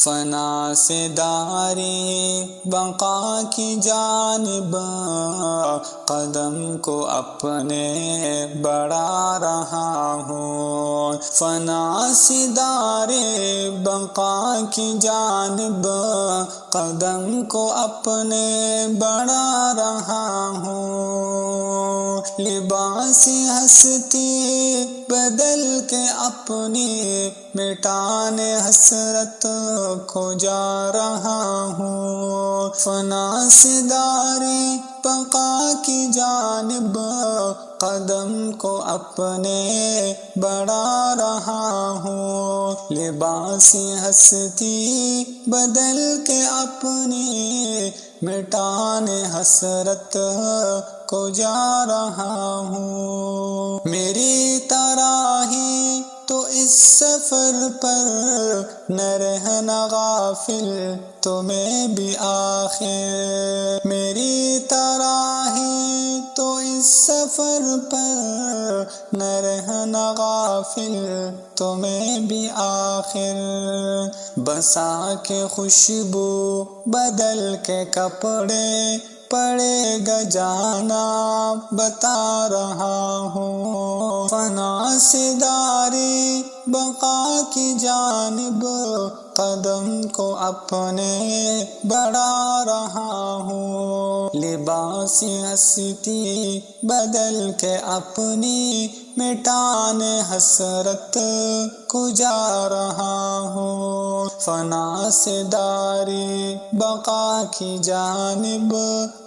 فنا سے داری بقا کی جانب قدم کو اپنے بڑھا رہا ہوں، فنا سے داری بقا کی جانب قدم کو اپنے بڑھا رہا ہوں، لباس ہستی بدل کے اپنی مٹانے حسرت کو جا رہا ہوں، فنا سے داری بقا کی جانب قدم کو اپنے بڑھا رہا ہوں، لباس ہستی بدل کے اپنی مٹانے حسرت کو جا رہا ہوں، میری طرح ہی تو اس سفر پر نہ رہنا غافل تمہیں بھی آخر، میری طرح ہی تو اس سفر پر نہ رہنا غافل تمہیں بھی آخر، بسا کے خوشبو بدل کے کپڑے پڑے گا جانا بتا رہا ہوں، فنا سے داری بقا کی جانب قدم کو اپنے بڑھا رہا ہوں، لباس ہستی بدل کے اپنی مٹانے حسرت کو جا رہا ہوں، فنا سے داری بقا کی جانب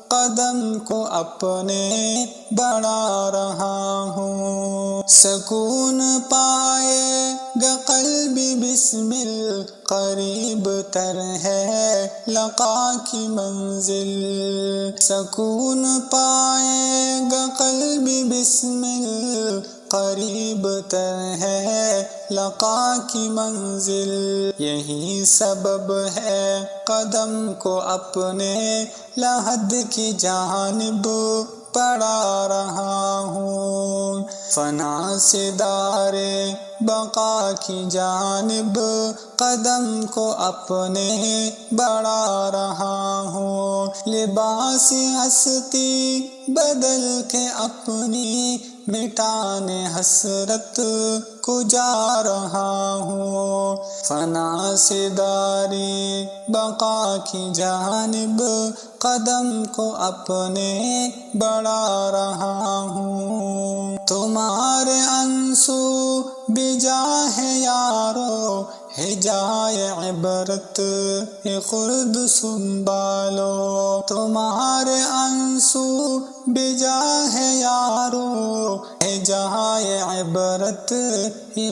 قدم کو اپنے بڑھا رہا ہوں، سکون پائے گا قلبی بسمل قریب تر ہے لقا کی منزل، سکون پائے گا قلبی بسمل قریب تر ہے لقا کی منزل، یہی سبب ہے قدم کو اپنے لحد کی جانب بڑھا رہا ہوں، فنا سے دارے بقا کی جانب قدم کو اپنے بڑھا رہا ہوں، لباس ہستی بدل کے اپنی مٹانے حسرت کو جا رہا ہوں، فنا سے داری بقا کی جانب قدم کو اپنے بڑھا رہا ہوں، تمہارے انسو بجاہ یارو ہے جائے عبرت خرد سنبھالو، تمہارے انسو بجاہ یارو ہے جائے عبرت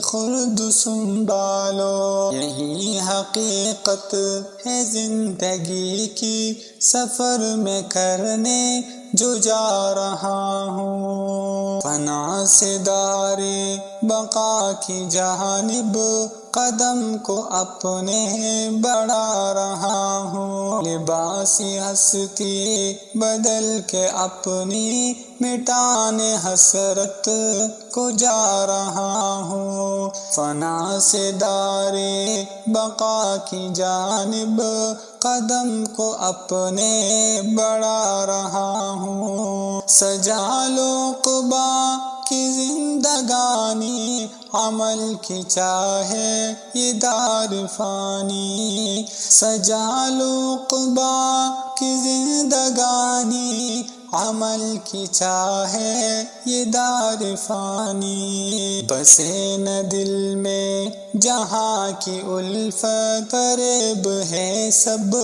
خرد سنبھالو، یہی حقیقت ہے زندگی کی سفر میں کرنے جو جا رہا ہوں، فنا سے داری بقا کی جانب قدم کو اپنے بڑھا رہا ہوں، لباس ہستی بدل کے اپنی مٹانے حسرت کو جا رہا ہوں، فنا سے داری بقا کی جانب قدم کو اپنے بڑھا رہا ہوں، سجا لو عقبا کی زندگانی عمل کی چاہے یہ دار فانی، سجا لو عقبا کی زندگانی عمل کی چاہے یہ دار فانی، بسے نہ دل میں جہاں کی الفت فریب ہے سب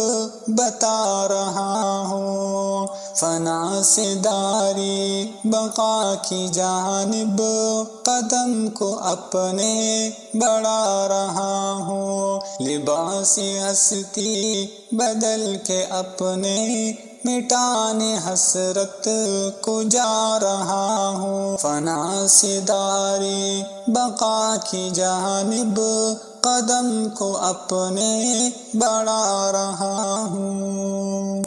بتا رہا ہوں، فنا سے داری بقا کی جانب قدم کو اپنے بڑھا رہا ہوں، لباس ہستی بدل کے اپنے مٹانے حسرت کو جا رہا ہوں، فنا سے داری بقا کی جانب قدم کو اپنے بڑھا رہا ہوں۔